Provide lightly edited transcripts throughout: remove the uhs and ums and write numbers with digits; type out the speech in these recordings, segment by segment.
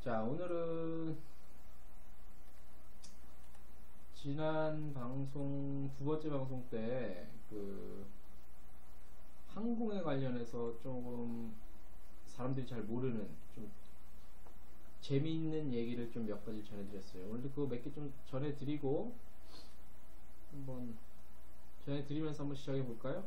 자, 오늘은 지난 방송, 두 번째 방송 때 항공에 관련해서 조금 사람들이 잘 모르는 좀 재미있는 얘기를 좀 몇 가지 전해드렸어요. 오늘도 그거 몇 개 좀 전해드리고 한번 전해드리면서 한번 시작해 볼까요?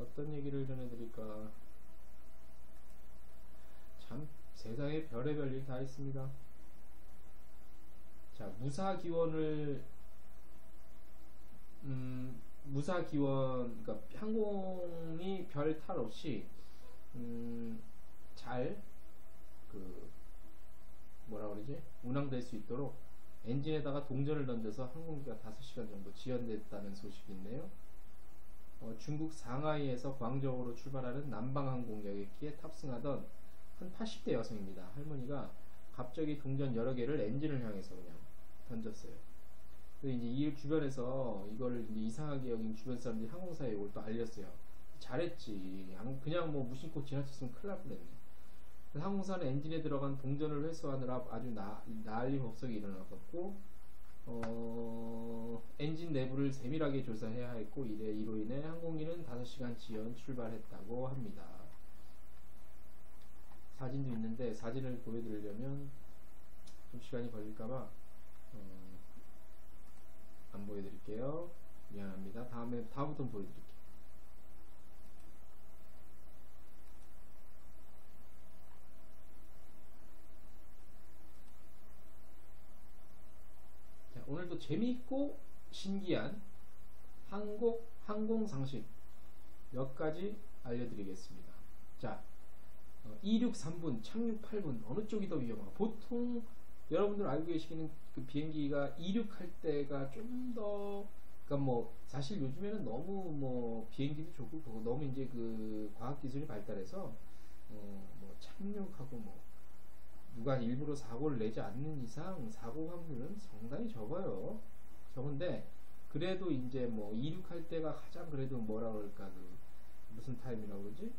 어떤 얘기를 전해드릴까? 참 세상에 별의별 일 다 있습니다. 자, 무사기원, 그러니까 항공이 별 탈 없이 잘 뭐라 그러지? 운항될 수 있도록 엔진에다가 동전을 던져서 항공기가 5시간 정도 지연됐다는 소식인데요. 중국 상하이에서 광저우로 출발하는 남방항공 여객기에 탑승하던 한 80대 여성입니다. 할머니가 갑자기 동전 여러 개를 엔진을 향해서 그냥 던졌어요. 근데 이제 이 주변에서 이거를 이제 이상하게 여긴 주변 사람들이 항공사에 이걸 또 알렸어요. 잘했지. 그냥 뭐 무심코 지나쳤으면 큰일 날 뻔했네. 항공사는 엔진에 들어간 동전을 회수하느라 아주 난리법석이 일어났고, 엔진 내부를 세밀하게 조사해야 했고, 이로 인해 항공기는 5시간 지연 출발했다고 합니다. 사진도 있는데 사진을 보여드리려면 좀 시간이 걸릴까봐 안 보여드릴게요. 미안합니다. 다음부터는 보여드릴게요. 자, 오늘도 재미있고 신기한 항공 상식 몇 가지 알려드리겠습니다. 자, 이륙 3분, 착륙 8분 어느 쪽이 더 위험한가? 보통 여러분들 알고 계시는 그 비행기가 이륙할 때가 좀 더, 그러니까 뭐 사실 요즘에는 너무 뭐 비행기도 좋고 그거 너무 이제 그 과학 기술이 발달해서 뭐 착륙하고 뭐 누가 일부러 사고를 내지 않는 이상 사고 확률은 상당히 적어요. 적은데 그래도 이제 뭐 이륙할 때가 가장 그래도 뭐라 그럴까 무슨 타임이라고 그러지?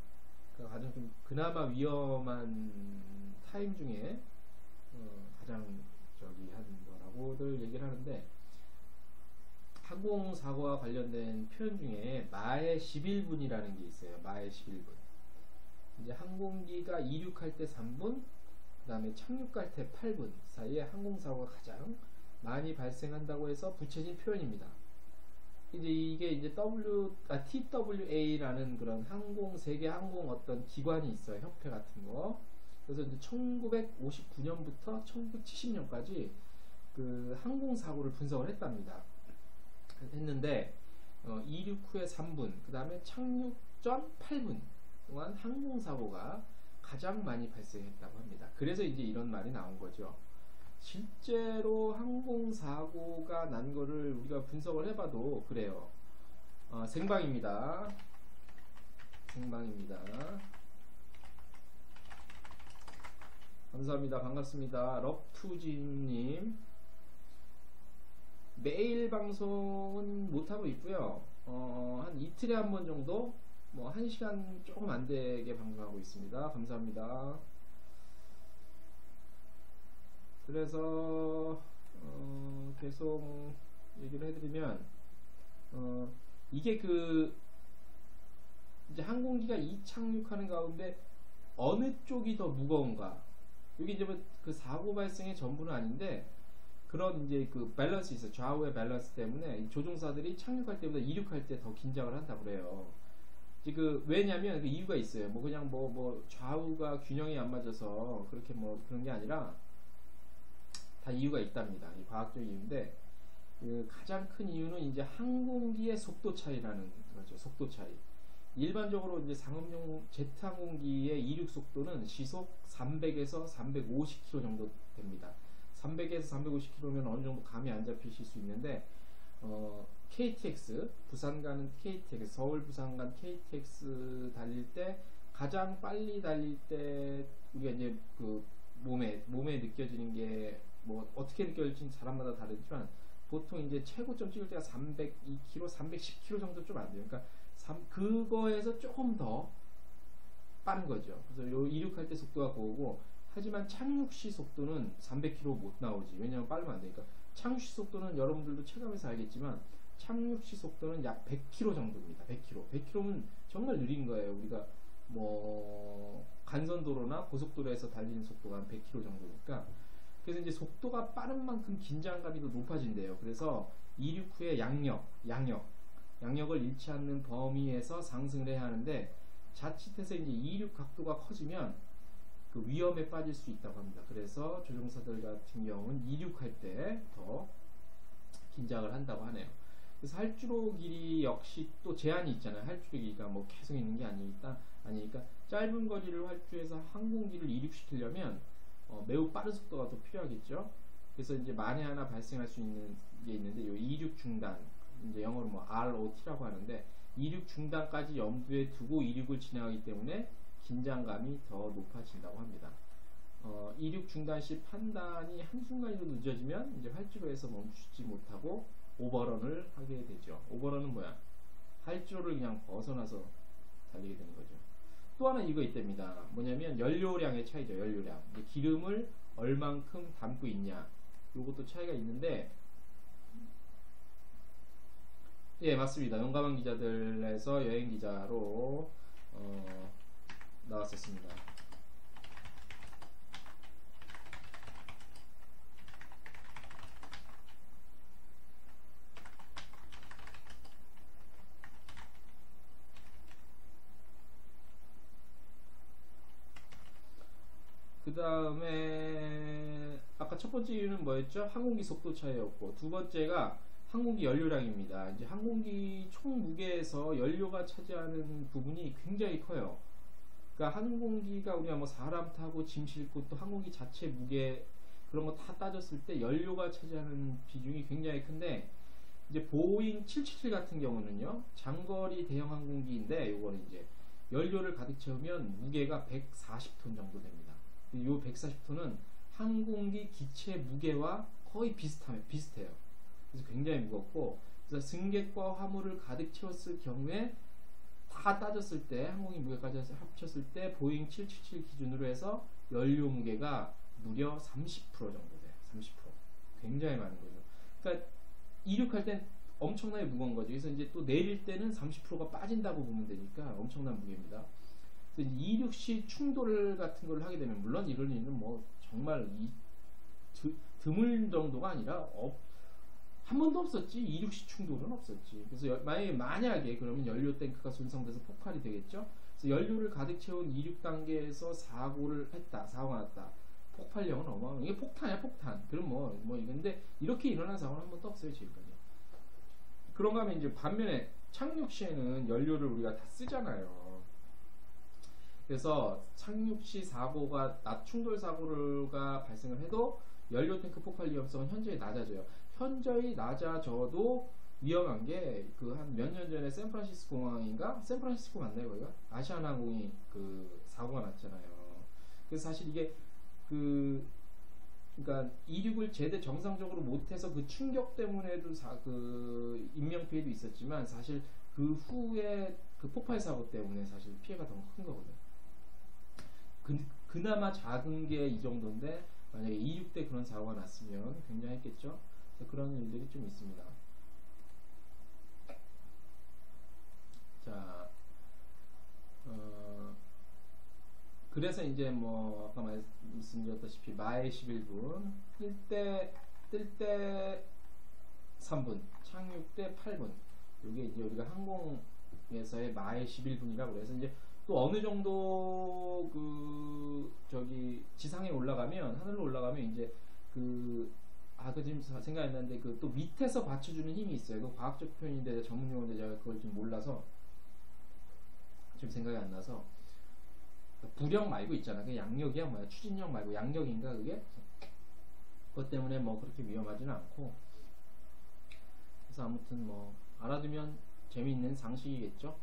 가장 좀 그나마 위험한 타임 중에 가장 하는 거라고들 얘기를 하는데, 항공사고와 관련된 표현 중에 마의 11분이라는 게 있어요. 마의 11분. 이제 항공기가 이륙할 때 3분, 그 다음에 착륙할 때 8분 사이에 항공사고가 가장 많이 발생한다고 해서 붙여진 표현입니다. 이게 이제 TWA라는 그런 세계 항공 어떤 기관이 있어요. 협회 같은 거. 그래서 이제 1959년부터 1970년까지 그 항공사고를 분석을 했는데, 이륙 후에 3분, 그 다음에 착륙 전 8분 동안 항공사고가 가장 많이 발생했다고 합니다. 그래서 이제 이런 말이 나온 거죠. 실제로 항공사고가 난 거를 우리가 분석을 해봐도 그래요. 생방입니다. 감사합니다. 반갑습니다. 럽투진님. 매일 방송은 못하고 있고요. 한 이틀에 한 번 정도, 뭐 1시간 조금 안 되게 방송하고 있습니다. 감사합니다. 그래서 계속 얘기를 해드리면, 이게 이제 항공기가 이착륙하는 가운데 어느 쪽이 더 무거운가? 이게 이제 그 사고 발생의 전부는 아닌데, 그런 이제 그 밸런스 있어요. 좌우의 밸런스 때문에 조종사들이 착륙할 때보다 이륙할 때 더 긴장을 한다고 그래요. 이제 왜냐면 그 이유가 있어요. 뭐 그냥 뭐 좌우가 균형이 안 맞아서 그렇게 뭐 그런 게 아니라 다 이유가 있답니다. 이 과학적 이유인데, 가장 큰 이유는 이제 항공기의 속도 차이라는 거죠. 속도 차이. 일반적으로 이제 상업용 제트 항공기의 이륙 속도는 시속 300에서 350km 정도 됩니다. 300에서 350km면 어느 정도 감이 안 잡히실 수 있는데, KTX 부산 가는 KTX 서울 부산 간 KTX 달릴 때 가장 빨리 달릴 때 우리가 이제 그 몸에 느껴지는 게 뭐 어떻게 느껴질지는 사람마다 다르지만 보통 이제 최고점 찍을 때가 302km, 310km 정도 좀 안 돼요. 그러니까 그거에서 조금 더 빠른 거죠. 그래서 요 이륙할 때 속도가 그거고, 하지만 착륙 시 속도는 300km 못 나오지. 왜냐면 빠르면 안 되니까. 착륙 시 속도는 여러분들도 체감해서 알겠지만 착륙 시 속도는 약 100km 정도입니다. 100km. 100km면 정말 느린 거예요. 우리가 뭐 간선도로나 고속도로에서 달리는 속도가 한 100km 정도니까. 그래서 이제 속도가 빠른 만큼 긴장감이 더 높아진대요. 그래서 이륙 후에 양력을 잃지 않는 범위에서 상승을 해야 하는데, 자칫해서 이제 이륙 각도가 커지면 그 위험에 빠질 수 있다고 합니다. 그래서 조종사들 같은 경우는 이륙할 때 더 긴장을 한다고 하네요. 그래서 활주로 길이 역시 또 제한이 있잖아요. 활주로 길이가 뭐 계속 있는 게 아니니까 짧은 거리를 활주에서 항공기를 이륙시키려면 매우 빠른 속도가 더 필요하겠죠. 그래서 이제 만에 하나 발생할 수 있는 게 있는데, 요 이륙 중단, 이제 영어로 뭐 ROT라고 하는데, 이륙 중단까지 염두에 두고 이륙을 진행하기 때문에 긴장감이 더 높아진다고 합니다. 이륙 중단 시 판단이 한순간이라도 늦어지면 이제 활주로에서 멈추지 못하고 오버런을 하게 되죠. 오버런은 뭐야? 활주로를 그냥 벗어나서 달리게 되는 거죠. 또 하나 이거 있답니다. 뭐냐면 연료량의 차이죠. 연료량. 기름을 얼만큼 담고 있냐, 요것도 차이가 있는데, 예, 맞습니다. 용감한 기자들에서 여행 기자로 나왔었습니다. 그 다음에 아까 첫 번째 이유는 뭐였죠? 항공기 속도 차이였고, 두 번째가 항공기 연료량입니다. 이제 항공기 총 무게에서 연료가 차지하는 부분이 굉장히 커요. 그러니까 항공기가 우리가 뭐 사람 타고 짐 싣고 또 항공기 자체 무게 그런 거 다 따졌을 때 연료가 차지하는 비중이 굉장히 큰데, 이제 보잉 777 같은 경우는요, 장거리 대형 항공기인데, 요거는 이제 연료를 가득 채우면 무게가 140톤 정도 됩니다. 요 140톤은 항공기 기체 무게와 거의 비슷해요. 그래서 굉장히 무겁고, 그래서 승객과 화물을 가득 채웠을 경우에 다 따졌을 때, 항공기 무게까지 합쳤을 때 보잉 777 기준으로 해서 연료 무게가 무려 30% 정도 돼요. 30%. 굉장히 많은 거죠. 그러니까 이륙할 땐 엄청나게 무거운 거죠. 그래서 이제 또 내릴 때는 30%가 빠진다고 보면 되니까 엄청난 무게입니다. 그래서 이륙 시 충돌 같은 걸 하게 되면, 물론 이런 일은 뭐 정말 드물 정도가 아니라 한 번도 없었지. 이륙 시 충돌은 없었지. 그래서 만약에 그러면 연료 탱크가 손상돼서 폭발이 되겠죠. 그래서 연료를 가득 채운 이륙 단계에서 사고가 났다. 폭발력은 어마어마한. 이게 폭탄이야, 폭탄. 그럼 뭐 이건데, 이렇게 일어난 사고는 한 번도 없어요, 지금까지. 그런가 하면 이제 반면에 착륙 시에는 연료를 우리가 다 쓰잖아요. 그래서 착륙 시 충돌 사고가 발생을 해도 연료 탱크 폭발 위험성은 현저히 낮아져요. 현저히 낮아져도 위험한 게, 그 한 몇 년 전에 샌프란시스코 공항인가? 샌프란시스코 맞나요, 거기가? 아시아나항공이 그 사고가 났잖아요. 그래서 사실 이게 그러니까 이륙을 정상적으로 못해서 그 충격 때문에도 그 인명피해도 있었지만, 사실 그 후에 그 폭발 사고 때문에 사실 피해가 더 큰 거거든요. 그나마 작은 게 이 정도인데, 만약에 이륙 때 그런 사고가 났으면 굉장했겠죠. 그런 일들이 좀 있습니다. 자, 그래서 이제 뭐 아까 말씀드렸다시피 마의 11분, 뜰 때 3분, 착륙 때 8분. 이게 이제 우리가 항공에서의 마의 11분이라고 그래서, 이제 또 어느 정도 지상에 올라가면, 하늘로 올라가면 이제 그 지금 생각이 안 나는데, 그 또 밑에서 받쳐주는 힘이 있어요. 그 과학적 표현인데 전문 용어인데 제가 그걸 좀 몰라서 지금 생각이 안 나서. 부력 말고 있잖아. 그 양력이야 뭐야? 추진력 말고 양력인가 그게? 그것 때문에 뭐 그렇게 위험하지는 않고. 그래서 아무튼 뭐 알아두면 재미있는 상식이겠죠.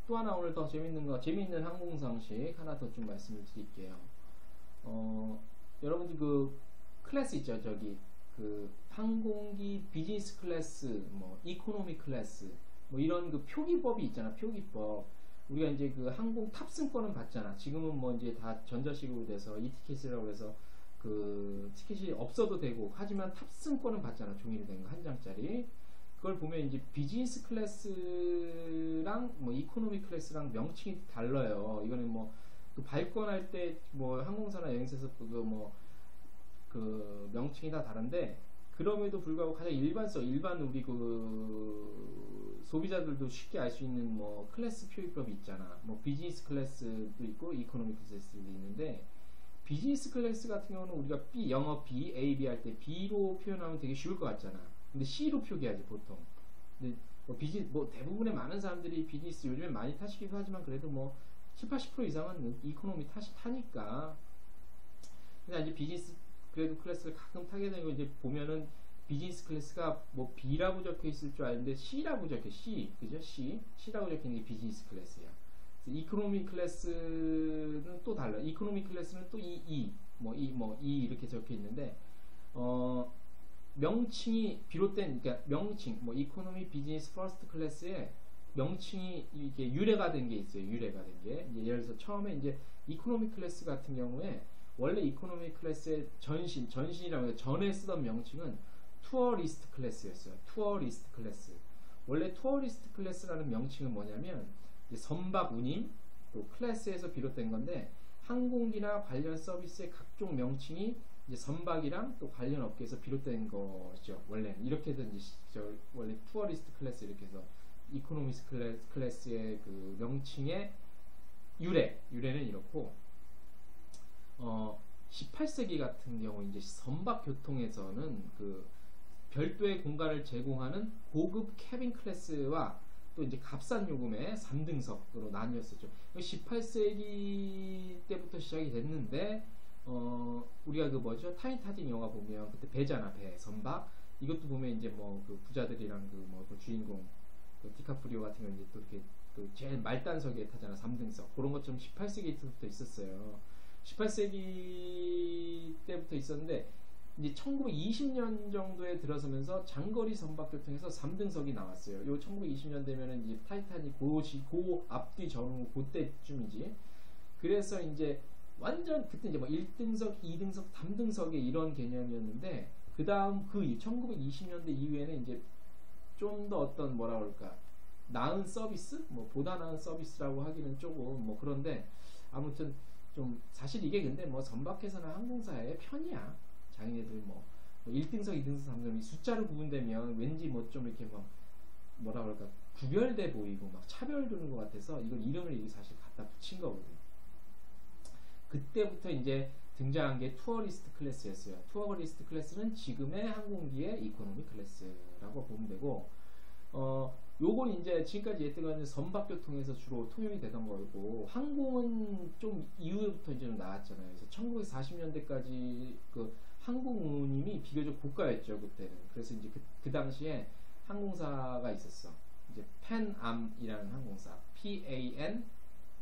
또 하나 오늘 더 재미있는 항공 상식 하나 더 좀 말씀을 드릴게요. 여러분들 그 클래스 있죠, 저기 그 항공기 비즈니스 클래스, 뭐 이코노미 클래스, 뭐 이런 그 표기법이 있잖아, 표기법. 우리가 이제 그 항공 탑승권은 받잖아. 지금은 뭐 이제 다 전자식으로 돼서 이티켓이라고 해서 그 티켓이 없어도 되고, 하지만 탑승권은 받잖아, 종이로 된 거 한 장짜리. 그걸 보면 이제 비즈니스 클래스랑 뭐 이코노미 클래스랑 명칭이 달라요. 이거는 뭐 그 발권할 때 뭐 항공사나 여행사에서도 뭐 그 명칭이 다 다른데, 그럼에도 불구하고 가장 일반 우리 그 소비자들도 쉽게 알 수 있는 뭐 클래스 표기법이 있잖아. 뭐 비즈니스 클래스도 있고 이코노미 클래스도 있는데, 비즈니스 클래스 같은 경우는 우리가 영어 B, A, B 할 때 B로 표현하면 되게 쉬울 것 같잖아. 근데 C로 표기하지 보통. 근데 뭐 대부분의 많은 사람들이 비즈니스 요즘에 많이 타시기도 하지만, 그래도 뭐 70-80% 이상은 이코노미 타니까. 근데 이제 비즈니스 그래도 클래스를 가끔 타게 되고, 이제 보면은 비즈니스 클래스가 뭐 B라고 적혀 있을 줄 알았는데 C라고 적혀, 그죠? C라고 적혀 있는 게 비즈니스 클래스야. 이코노미 클래스는 또 달라. 이코노미 클래스는 또 E 이렇게 적혀 있는데, 명칭이 비롯된, 그러니까 명칭, 뭐 이코노미 비즈니스 퍼스트 클래스에 명칭이 이게 유래가 된 게 있어요. 유래가 된 게. 예를 들어서 처음에 이제 이코노미 클래스 같은 경우에, 원래 이코노미 클래스의 전신이라고 해서 전에 쓰던 명칭은 투어리스트 클래스였어요. 투어리스트 클래스. 원래 투어리스트 클래스라는 명칭은 뭐냐면, 선박 운임, 또 클래스에서 비롯된 건데, 항공기나 관련 서비스의 각종 명칭이 이제 선박이랑 또 관련 업계에서 비롯된 거죠. 원래는 이렇게 해서 이제 원래 투어리스트 클래스 이렇게 해서 이코노미스 클래스의 그 명칭의 유래는 이렇고, 18세기 같은 경우 이제 선박 교통에서는 그 별도의 공간을 제공하는 고급 캐빈 클래스와 또 이제 값싼 요금의 3등석으로 나뉘었었죠. 18세기 때부터 시작이 됐는데, 우리가 그 뭐죠? 타이타닉 영화 보면 그때 배잖아, 배, 선박. 이것도 보면 이제 뭐 그 부자들이랑 그 뭐 그 주인공 그 디카프리오 같은 경우 이제 또 이렇게 그 제일 말단석에 타잖아, 3등석. 그런 것처럼 18세기 때부터 있었어요. 18세기 때부터 있었는데, 이제 1920년 정도에 들어서면서 장거리 선박교통에서 3등석이 나왔어요. 요 1920년 되면은 이제 타이타닉 고 앞뒤 전후 그때쯤이지. 그래서 이제 완전 그때 이제 뭐 1등석, 2등석, 3등석의 이런 개념이었는데, 그 다음 그 1920년대 이후에는 이제 좀 더 어떤 뭐라 그럴까, 나은 서비스? 뭐 보다 나은 서비스라고 하기는 조금 뭐 그런데, 아무튼 좀 사실 이게 근데 뭐 선박회사나 항공사의 편이야. 자기네들 뭐 1등석, 2등석, 3등석 숫자로 구분되면 왠지 뭐 좀 이렇게 막 뭐라 그럴까, 구별돼 보이고 막 차별 두는 것 같아서 이건 이름을 이게 사실 갖다 붙인 거거든. 그때부터 이제 등장한 게 투어리스트 클래스였어요. 투어리스트 클래스는 지금의 항공기의 이코노미 클래스라고 보면 되고, 요건 이제 지금까지 예측하는 선박교통에서 주로 통용이 되던 거고, 항공은 좀 이후부터 이제 좀 나왔잖아요. 그래서 1940년대까지 그 항공운임이 비교적 고가였죠, 그때는. 그래서 이제 그 당시에 항공사가 있었어. 이제 펜암이라는 항공사,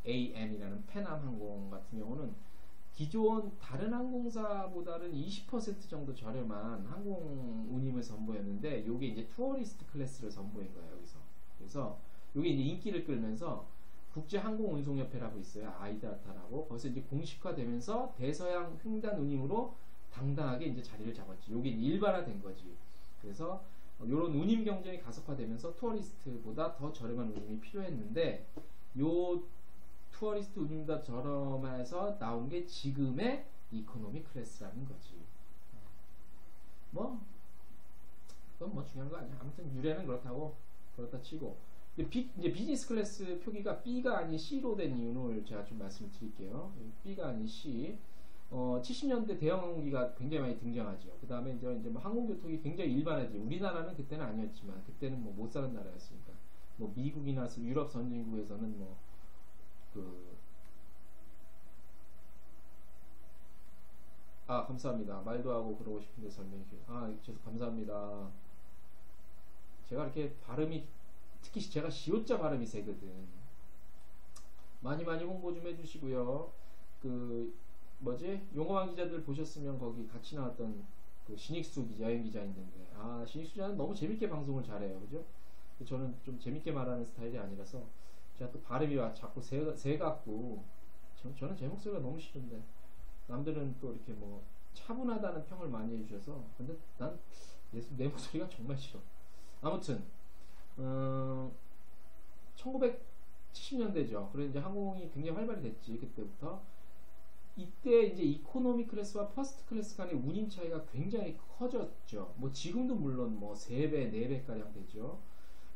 PANAM이라는 펜암 항공 같은 경우는 기존 다른 항공사보다는 20% 정도 저렴한 항공 운임을 선보였는데, 요게 이제 투어리스트 클래스를 선보인 거예요, 여기서. 그래서 요게 이제 인기를 끌면서 국제항공운송협회라고 있어요. 아이다타라고. 거기서 이제 공식화되면서 대서양 횡단 운임으로 당당하게 이제 자리를 잡았지. 요게 이제 일반화된 거지. 그래서 요런 운임 경쟁이 가속화되면서 투어리스트보다 더 저렴한 운임이 필요했는데, 요 투어리스트 운임보다 저렴해서 나온 게 지금의 이코노미 클래스라는 거지. 뭐 그건 뭐 중요한 거 아니야. 아무튼 유래는 그렇다 치고, 이제 비즈니스 클래스 표기가 B가 아닌 C로 된 이유를 제가 좀 말씀을 드릴게요. B가 아닌 C. 70년대 대형 항공기가 굉장히 많이 등장하죠. 그 다음에 이제 뭐 항공교통이 굉장히 일반화되죠. 우리나라는 그때는 아니었지만, 그때는 뭐 못 사는 나라였으니까. 뭐 미국이나 유럽 선진국에서는 뭐 감사합니다. 말도 하고 그러고 싶은데 설명해 주세요. 감사합니다. 제가 이렇게 발음이, 특히 제가 시옷자 발음이 세거든. 많이 홍보 좀 해주시고요. 그 뭐지, 용어왕 기자들 보셨으면 거기 같이 나왔던 그 신익수 기자, 여행 기자 있는데, 아, 신익수 기자는 너무 재밌게 방송을 잘해요, 그죠? 저는 좀 재밌게 말하는 스타일이 아니라서 제가 또 발음이 자꾸 새 같고, 저는 제 목소리가 너무 싫은데 남들은 또 이렇게 뭐 차분하다는 평을 많이 해주셔서, 근데 난 내 목소리가 정말 싫어. 아무튼 1970년대죠. 그래서 이제 항공이 굉장히 활발히 됐지, 그때부터. 이때 이제 이코노미 클래스와 퍼스트 클래스 간의 운임 차이가 굉장히 커졌죠. 뭐 지금도 물론 뭐 3배, 4배 가량 되죠.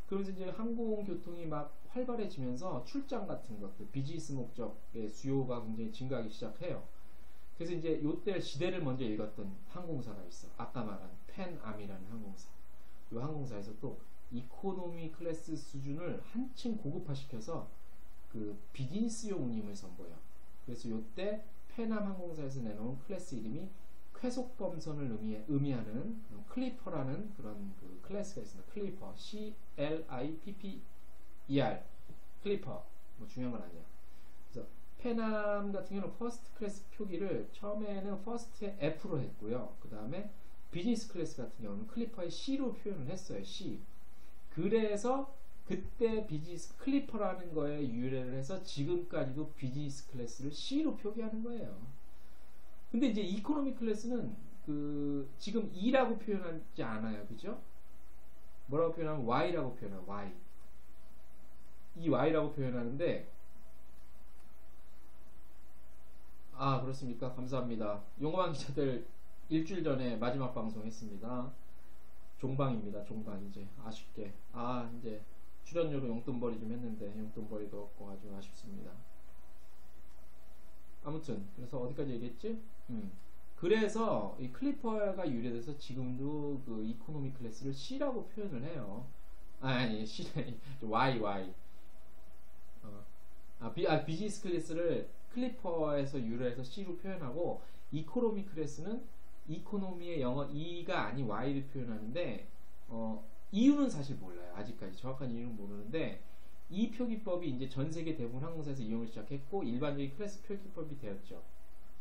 그러면서 이제 항공교통이 막 활발해지면서 출장 같은 것들, 비즈니스 목적의 수요가 굉장히 증가하기 시작해요. 그래서 이제 요때 시대를 먼저 읽었던 항공사가 있어. 아까 말한 팬암이라는 항공사. 이 항공사에서 또 이코노미 클래스 수준을 한층 고급화시켜서 그 비즈니스용 운임을 선보여. 그래서 요때 팬암 항공사에서 내놓은 클래스 이름이 쾌속범선을 의미하는 클리퍼라는 그런 그 클래스가 있습니다. 클리퍼, CLIPPER, 클리퍼. 뭐 중요한 건 아니야. 그래서 팬암 같은 경우는 퍼스트 클래스 표기를 처음에는 퍼스트의 F로 했고요. 그 다음에 비즈니스 클래스 같은 경우는 클리퍼의 C로 표현을 했어요. C. 그래서 그때 비즈니스 클리퍼라는 거에 유래를 해서 지금까지도 비즈니스 클래스를 C로 표기하는 거예요. 근데 이제 이코노미 클래스는 그 지금 E라고 표현하지 않아요, 그죠? 뭐라고 표현하면 Y라고 표현해요. Y. 이 Y라고 표현하는데, 아, 그렇습니까? 감사합니다. 용어왕 기자들 일주일 전에 마지막 방송 했습니다. 종방입니다. 종방. 이제 아쉽게, 이제 출연료로 용돈벌이 좀 했는데 용돈벌이도 없고 아주 아쉽습니다. 아무튼 그래서 어디까지 얘기했지? 그래서 이 클리퍼가 유래돼서 지금도 그 이코노미 클래스를 C라고 표현을 해요. 아니 C Y. 비즈니스 클래스를 클리퍼에서 유래해서 C로 표현하고, 이코노미 클래스는 이코노미의 영어 E가 아닌 Y를 표현하는데, 이유는 사실 몰라요. 아직까지 정확한 이유는 모르는데, 이 표기법이 이제 전 세계 대부분 항공사에서 이용을 시작했고 일반적인 클래스 표기법이 되었죠.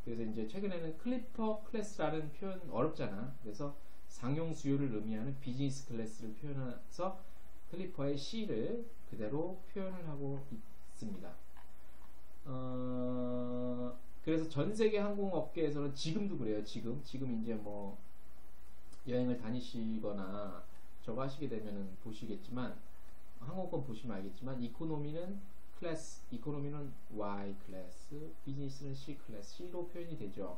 그래서 이제 최근에는 클리퍼 클래스라는 표현 어렵잖아. 그래서 상용 수요를 의미하는 비즈니스 클래스를 표현해서 클리퍼의 C를 그대로 표현을 하고 있습니다. 그래서 전 세계 항공업계에서는 지금도 그래요. 지금 이제 뭐 여행을 다니시거나 저거 하시게 되면은 보시겠지만, 항공권 보시면 알겠지만, 이코노미는 클래스, 이코노미는 Y 클래스, 비즈니스는 C 클래스, C로 표현이 되죠.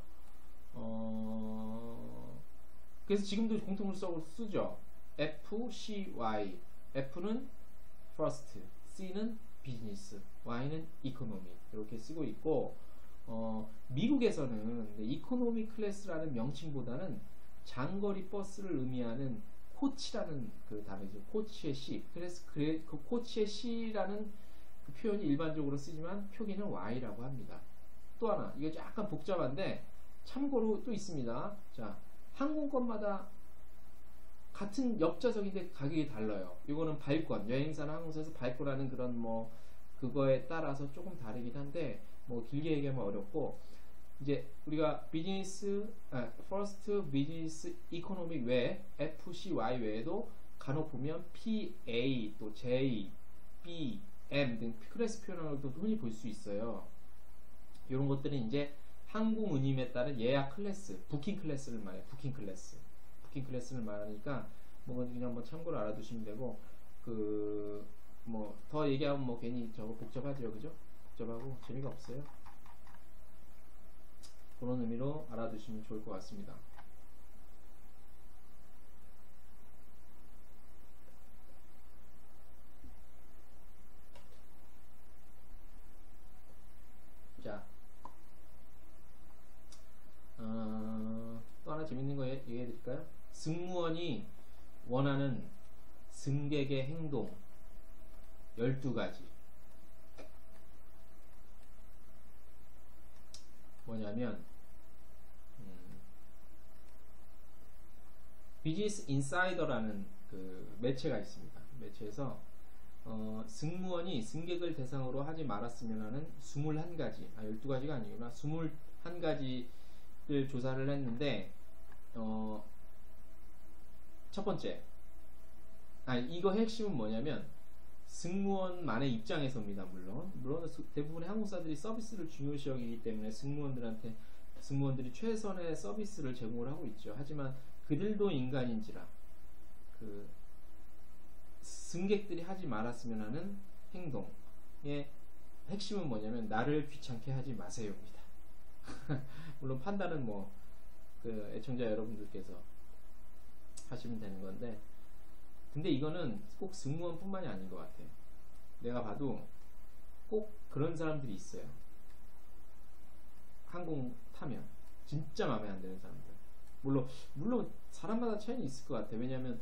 그래서 지금도 공통으로 쓰죠. F, C, Y. F는 first, C는 비즈니스, Y는 이코노미, 이렇게 쓰고 있고, 미국에서는 이코노미 클래스라는 명칭보다는 장거리 버스를 의미하는 코치라는 그 단어죠. 코치의 C. 그래서 그 코치의 C라는 그 표현이 일반적으로 쓰지만 표기는 Y라고 합니다. 또 하나, 이거 약간 복잡한데 참고로 또 있습니다. 자, 항공권마다 같은 역자석인데 가격이 달라요. 이거는 발권, 여행사나 항공사에서 발권하는 그런 뭐 그거에 따라서 조금 다르긴 한데, 뭐 길게 얘기하면 어렵고, 이제 우리가 비즈니스, 퍼스트, 비즈니스, 이코노믹 외에 FCY 외에도 간혹 보면 PA, 또 J, B, M 등 클래스 표현을 흔히 볼 수 있어요. 이런 것들은 이제 항공 운임에 따른 예약 클래스, 부킹 클래스를 말해요. 부킹 클래스를 말하니까 뭐 그냥 뭐 참고로 알아두시면 되고, 그 뭐 더 얘기하면 뭐 괜히 저거 복잡하죠, 그죠? 복잡하고 재미가 없어요. 그런 의미로 알아두시면 좋을 것 같습니다. 자, 또 하나 재밌는 거 얘기해 드릴까요? 승무원이 원하는 승객의 행동 12가지. 뭐냐면, 비즈니스 인사이더라는 그 매체가 있습니다. 매체에서 승무원이 승객을 대상으로 하지 말았으면 하는 21가지, 12가지가 아니구나. 21가지를 조사를 했는데, 첫 번째, 이거 핵심은 뭐냐면, 승무원만의 입장에서입니다. 물론 대부분의 항공사들이 서비스를 중요시 여기기 때문에 승무원들이 최선의 서비스를 제공을 하고 있죠. 하지만 그들도 인간인지라 그 승객들이 하지 말았으면 하는 행동의 핵심은 뭐냐면 나를 귀찮게 하지 마세요입니다. 물론 판단은 뭐 그 애청자 여러분들께서 하시면 되는 건데, 근데 이거는 꼭 승무원뿐만이 아닌 것 같아요. 내가 봐도 꼭 그런 사람들이 있어요. 항공 타면 진짜 마음에 안 드는 사람들. 물론 사람마다 차이는 있을 것 같아요. 왜냐하면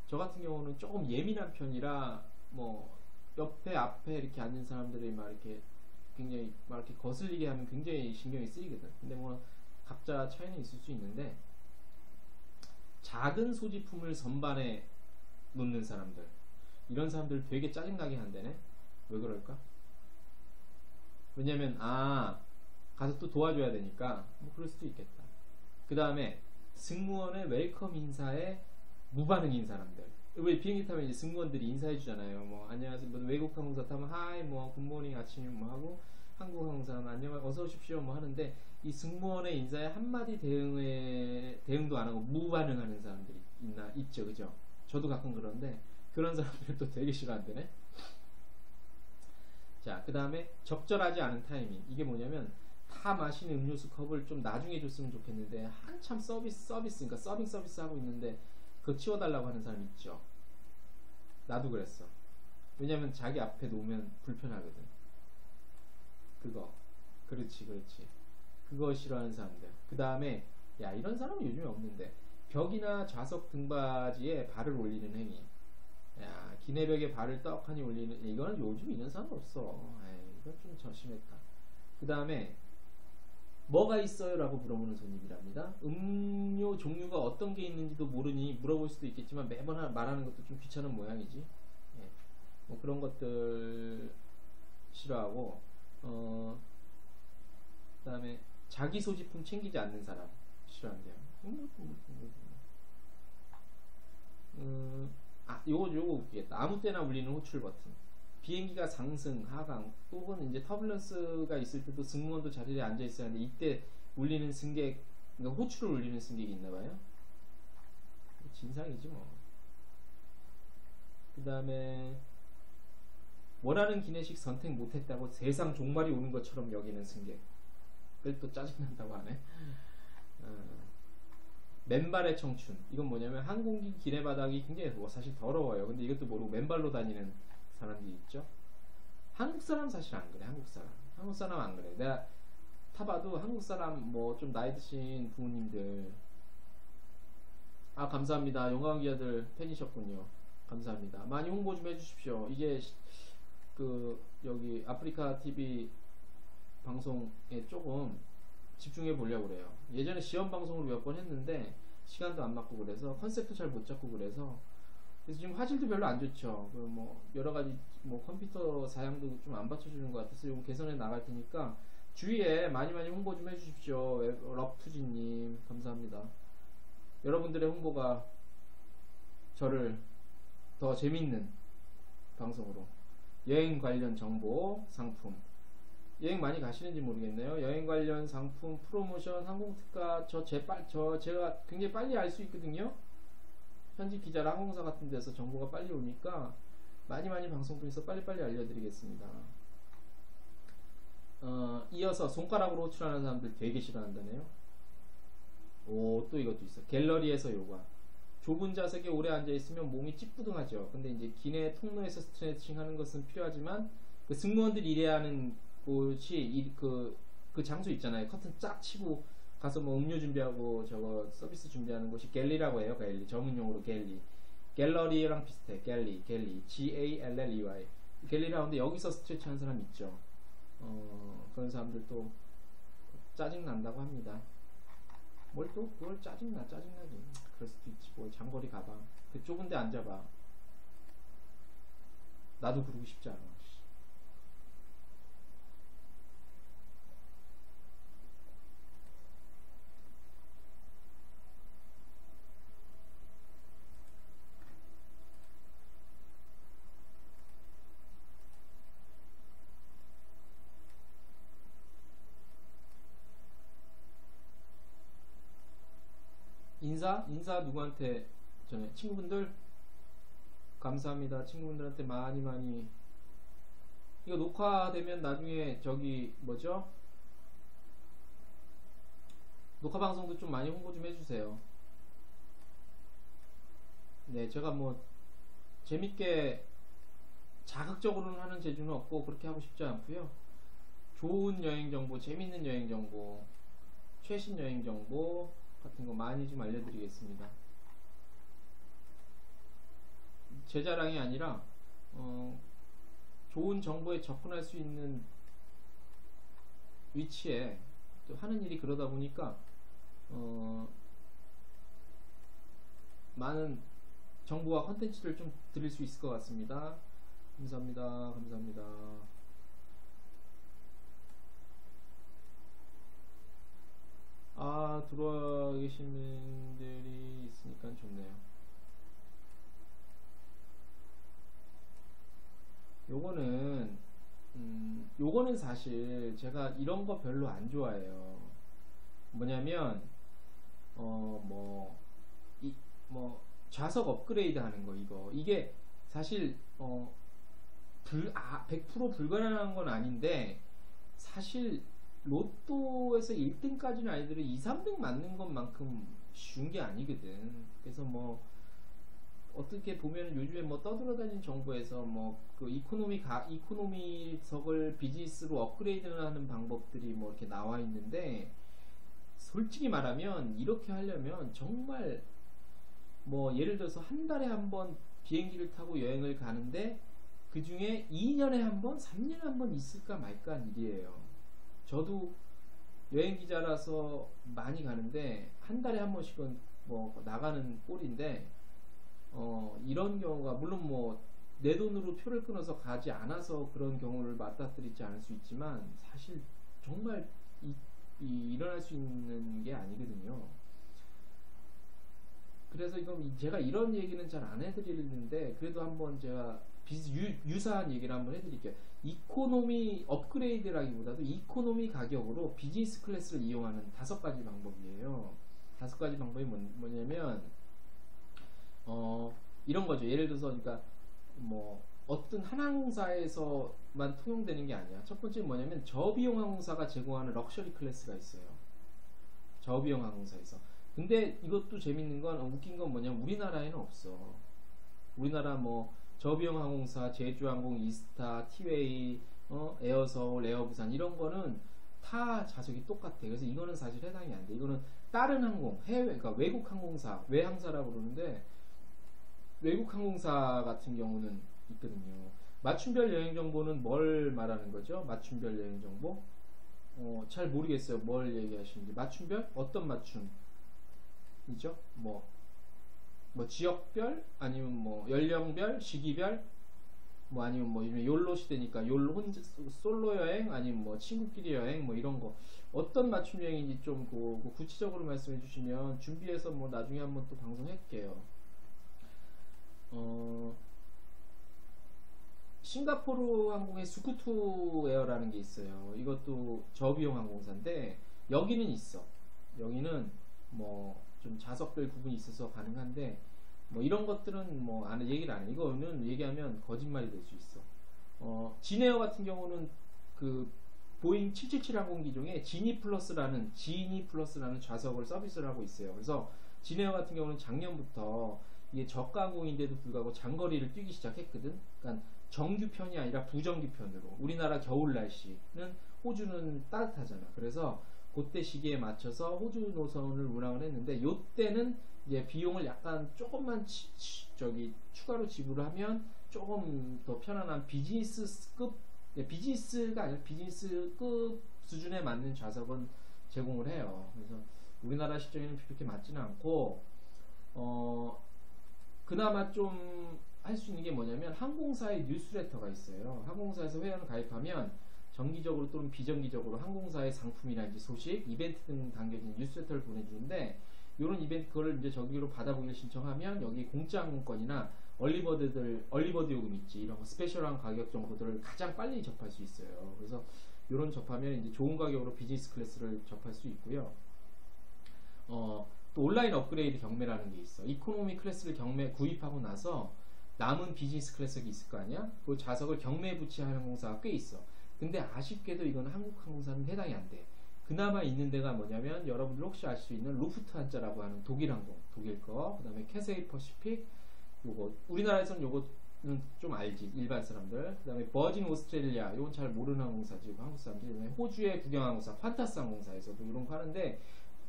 저 같은 경우는 조금 예민한 편이라 뭐 옆에 앞에 이렇게 앉은 사람들이 막 이렇게 굉장히 막 이렇게 거슬리게 하면 굉장히 신경이 쓰이거든. 근데 뭐 각자 차이는 있을 수 있는데, 작은 소지품을 선반에 놓는 사람들, 이런 사람들 되게 짜증나게 한다네. 왜 그럴까? 왜냐면 가서 또 도와줘야 되니까 뭐 그럴 수도 있겠다. 그 다음에 승무원의 웰컴 인사에 무반응인 사람들. 왜 비행기 타면 이제 승무원들이 인사해 주잖아요. 뭐 안녕하세요. 뭐 외국 항공사 타면 하이 뭐 굿모닝 아침 뭐 하고, 한국 항공사는 안녕 어서 오십시오 뭐 하는데, 이 승무원의 인사에 한마디 대응도 안 하고 무반응하는 사람들이 있죠, 그죠? 저도 가끔 그런데 그런 사람들은 또 되게 싫어한대네. 자, 그 다음에 적절하지 않은 타이밍. 이게 뭐냐면 다 마시는 음료수 컵을 좀 나중에 줬으면 좋겠는데 한참 그러니까 서빙 서비스 하고 있는데 그거 치워달라고 하는 사람 있죠. 나도 그랬어. 왜냐면 자기 앞에 놓으면 불편하거든. 그렇지. 그거 싫어하는 사람들. 그 다음에 야, 이런 사람은 요즘에 없는데, 벽이나 좌석 등받이에 발을 올리는 행위. 야, 기내벽에 발을 떡하니 올리는, 이거는 요즘 이런 사람 없어. 이건 좀 심했다. 그 다음에 뭐가 있어요? 라고 물어보는 손님이랍니다. 음료 종류가 어떤 게 있는지도 모르니 물어볼 수도 있겠지만 매번 말하는 것도 좀 귀찮은 모양이지. 뭐 그런 것들 싫어하고, 그 다음에 자기 소지품 챙기지 않는 사람 싫어한대요. 요거 웃기겠다. 아무 때나 울리는 호출 버튼. 비행기가 상승, 하강, 또는 이제 터뷸런스가 있을 때도 승무원도 자리에 앉아 있어야 하는데, 이때 울리는 승객, 그러니까 호출을 울리는 승객이 있나봐요. 진상이지 뭐. 그 다음에 원하는 기내식 선택 못했다고 세상 종말이 오는 것처럼 여기는 승객. 그걸 또 짜증난다고 하네. 맨발의 청춘. 이건 뭐냐면 항공기 기내바닥이 굉장히 사실 더러워요. 근데 이것도 모르고 맨발로 다니는 사람들이 있죠. 한국 사람 사실 안 그래. 한국 사람 안 그래. 내가 타봐도 한국 사람 뭐 좀 나이 드신 부모님들, 감사합니다. 영광 기자들 팬이셨군요. 감사합니다. 많이 홍보 좀 해주십시오. 이게 여기 아프리카 TV 방송에 조금 집중해 보려고 그래요. 예전에 시험 방송을 몇 번 했는데 시간도 안 맞고 그래서 컨셉도 잘 못 잡고 그래서 지금 화질도 별로 안 좋죠. 뭐 여러 가지 뭐 컴퓨터 사양도 좀 안 받쳐주는 것 같아서 이거 개선해 나갈 테니까 주위에 많이 홍보 좀 해주십시오. 럽투지님 감사합니다. 여러분들의 홍보가 저를 더 재밌는 방송으로, 여행 관련 정보, 상품, 여행 많이 가시는지 모르겠네요. 여행 관련 상품, 프로모션, 항공특가, 제가 굉장히 빨리 알 수 있거든요. 현지 기자랑 항공사 같은 데서 정보가 빨리 오니까 많이 방송 통해서 빨리빨리 알려드리겠습니다. 이어서 손가락으로 호출하는 사람들 되게 싫어한다네요. 또 이것도 있어. 갤러리에서 요가. 좁은 좌석에 오래 앉아있으면 몸이 찌뿌둥하죠. 근데 이제 기내 통로에서 스트레칭 하는 것은 필요하지만, 그 승무원들이 일해야 하는 곳이 그 장소 있잖아요. 커튼 쫙 치고 가서 뭐 음료 준비하고 저거 서비스 준비하는 곳이 갤리라고 해요. 갤리. 전문용어로 갤리. 갤러리랑 비슷해. 갤리. G-A-L-L-E-Y. 갤리라는데 여기서 스트레치 하는 사람 있죠. 그런 사람들도 짜증 난다고 합니다. 뭘 또 그걸 짜증나지. 그럴 수도 있지. 뭐 장거리 가봐. 그 좁은데 앉아봐. 나도 그러고 싶지 않아. 인사 누구한테 전에 친구분들 감사합니다. 친구분들한테 많이 이거 녹화되면 나중에 저기 뭐죠? 녹화 방송도 좀 많이 홍보 좀 해주세요. 네, 제가 뭐 재밌게 자극적으로는 하는 재주는 없고 그렇게 하고 싶지 않고요. 좋은 여행 정보, 재밌는 여행 정보, 최신 여행 정보 같은 거 많이 좀 알려드리겠습니다. 제 자랑이 아니라 좋은 정보에 접근할 수 있는 위치에 또 하는 일이 그러다 보니까 많은 정보와 컨텐츠를 좀 드릴 수 있을 것 같습니다. 감사합니다. 들어와 계신 분들이 있으니까 좋네요. 요거는 사실 제가 이런 거 별로 안 좋아해요. 뭐냐면 좌석 업그레이드 하는 거 이게 사실 100% 불가능한 건 아닌데 사실 로또에서 1등까지는 아니더라도 2, 3등 맞는 것만큼 쉬운 게 아니거든. 그래서 뭐 어떻게 보면 요즘에 뭐 떠돌아다니는 정보에서 뭐 그 이코노미석을 비즈니스로 업그레이드하는 방법들이 뭐 이렇게 나와 있는데 솔직히 말하면 이렇게 하려면 정말 뭐 예를 들어서 한 달에 한 번 비행기를 타고 여행을 가는데 그 중에 2년에 한 번, 3년에 한 번 있을까 말까 한 일이에요. 저도 여행 기자라서 많이 가는데 한 달에 한 번씩은 뭐 나가는 꼴인데 이런 경우가 물론 뭐 내 돈으로 표를 끊어서 가지 않아서 그런 경우를 맞닥뜨리지 않을 수 있지만 사실 정말 일어날 수 있는 게 아니거든요. 그래서 이건 제가 이런 얘기는 잘 안 해드리는데 그래도 한번 제가 유사한 얘기를 한번 해드릴게요. 이코노미 업그레이드라기보다도 이코노미 가격으로 비즈니스 클래스를 이용하는 5가지 방법이에요. 5가지 방법이 뭐냐면 이런 거죠. 예를 들어서 그러니까 뭐 어떤 한 항공사에서만 통용되는 게 아니야. 첫 번째는 뭐냐면 저비용 항공사가 제공하는 럭셔리 클래스가 있어요. 저비용 항공사에서. 근데 이것도 재밌는 건 웃긴 건 뭐냐면 우리나라에는 없어. 우리나라 뭐 저비용 항공사, 제주항공, 이스타, 티웨이, 에어서울, 에어부산 이런 거는 타 좌석이 똑같아. 그래서 이거는 사실 해당이 안 돼. 이거는 다른 항공, 그러니까 외국 항공사, 외항사라고 그러는데 외국 항공사 같은 경우는 있거든요. 맞춤별 여행 정보는 뭘 말하는 거죠? 맞춤별 여행 정보? 잘 모르겠어요. 뭘 얘기하시는지. 맞춤별? 어떤 맞춤이죠? 뭐 지역별? 아니면 뭐 연령별? 시기별? 뭐 아니면 뭐 요즘 욜로 시대니까 솔로 여행? 아니면 뭐 친구끼리 여행? 뭐 이런 거. 어떤 맞춤 여행인지 좀 구체적으로 말씀해 주시면 준비해서 뭐 나중에 한번 또 방송할게요. 싱가포르 항공의 스쿠투 에어라는 게 있어요. 이것도 저비용 항공사인데 여기는 있어. 여기는 뭐 좀 좌석별 구분이 있어서 가능한데 뭐 이런 것들은 뭐 얘기를 안 해. 이거는 얘기하면 거짓말이 될 수 있어. 진에어 같은 경우는 그 보잉 777 항공기 중에 지니 플러스라는 좌석을 서비스를 하고 있어요. 그래서 진에어 같은 경우는 작년부터 이게 저가 항공인데도 불구하고 장거리를 뛰기 시작했거든. 그러니까 정규편이 아니라 부정규편으로. 우리나라 겨울 날씨는 호주는 따뜻하잖아. 그래서 그때 시기에 맞춰서 호주 노선을 운항을 했는데 요때는 이제 비용을 약간 조금만 추가로 지불하면 조금 더 편안한 비즈니스가 아니라 비즈니스급 수준에 맞는 좌석은 제공을 해요. 그래서 우리나라 시장에는 그렇게 맞지는 않고 그나마 좀 할 수 있는 게 뭐냐면 항공사의 뉴스레터가 있어요. 항공사에서 회원을 가입하면 정기적으로 또는 비정기적으로 항공사의 상품이라든지 소식, 이벤트 등 담겨진 뉴스레터를 보내주는데 이런 이벤트 그거를 이제 정기로 받아보기를 신청하면 여기 공짜 항공권이나 얼리버드 요금 있지 이런 거 스페셜한 가격 정보들을 가장 빨리 접할 수 있어요. 그래서 이런 접하면 이제 좋은 가격으로 비즈니스 클래스를 접할 수 있고요. 또 온라인 업그레이드 경매라는 게 있어. 이코노미 클래스를 구입하고 나서 남은 비즈니스 클래스가 있을 거 아니야? 그 좌석을 경매에 부치하는 항공사가 꽤 있어. 근데 아쉽게도 이건 한국 항공사는 해당이 안 돼. 그나마 있는 데가 뭐냐면 여러분들 혹시 아실 수 있는 루프트한자라고 하는 독일 항공, 독일 거, 그 다음에 캐세이 퍼시픽, 요거 우리나라에서는 요거는 좀 알지 일반 사람들. 그 다음에 버진 오스트레일리아, 요건 잘 모르는 항공사지 한국 사람들이. 그다음에 호주의 국영항공사 판타스 항공사에서도 이런 거 하는데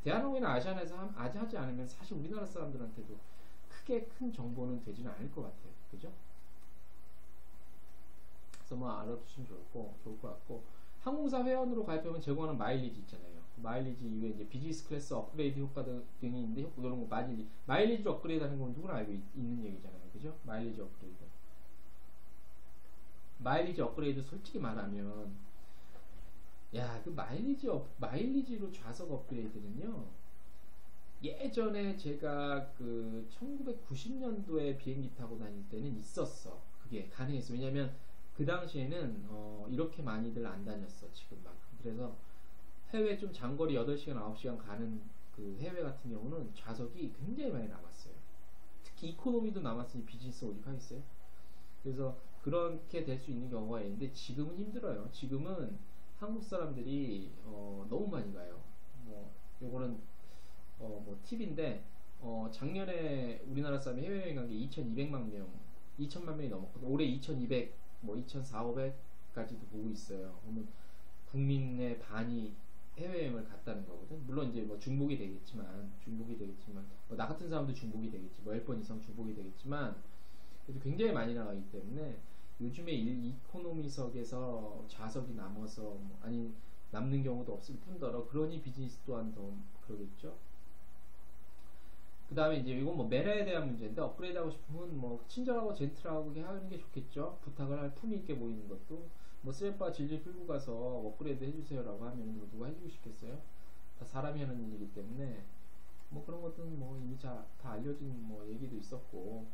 대한항공이나 아시아나에서 하지 않으면 사실 우리나라 사람들한테도 크게 큰 정보는 되지는 않을 것 같아요. 그죠? 그래서 뭐 알아두시면 좋을 것 같고, 항공사 회원으로 가입하면 제공하는 마일리지 있잖아요. 마일리지 이후에 이제 비즈니스 클래스 업그레이드 효과 등이 있는데, 이런 거 마일리지 업그레이드 하는 건 누구나 알고 있는 얘기잖아요. 그죠? 마일리지 업그레이드. 마일리지 업그레이드 솔직히 말하면, 야, 그 마일리지로 좌석 업그레이드는요, 예전에 제가 그 1990년도에 비행기 타고 다닐 때는 있었어. 그게 가능했어. 왜냐면 그 당시에는 이렇게 많이들 안 다녔어. 지금만큼. 그래서 해외 좀 장거리 8시간 9시간 가는 그 해외 같은 경우는 좌석이 굉장히 많이 남았어요. 특히 이코노미도 남았으니 비즈니스 오직 하겠어요. 그래서 그렇게 될 수 있는 경우가 있는데 지금은 힘들어요. 지금은 한국 사람들이 너무 많이 가요. 뭐 요거는 뭐 팁인데 작년에 우리나라 사람이 해외여행 간 게 2,200만 명, 2천만 명이 넘었거든. 올해 2,200, 뭐 2,400까지도 보고 있어요. 그러면 국민의 반이 해외여행을 갔다는 거거든. 물론 이제 뭐 중복이 되겠지만 뭐 나 같은 사람도 중복이 되겠지. 뭐 10번 이상 중복이 되겠지만 그래도 굉장히 많이 나가기 때문에 요즘에 이코노미석에서 좌석이 남아서 아니 남는 경우도 없을 뿐더러 그러니 비즈니스 또한 더 그러겠죠. 그 다음에 이제 이건 뭐 매너에 대한 문제인데 업그레이드 하고 싶으면 뭐 친절하고 젠틀하게 하는 게 좋겠죠. 부탁을 할 품위 있게 보이는 것도 뭐 스레빠 질질 끌고 가서 업그레이드 해주세요라고 하면 누가 해주고 싶겠어요? 다 사람이 하는 일이기 때문에 뭐 그런 것들은 뭐 이미 다 알려진 뭐 얘기도 있었고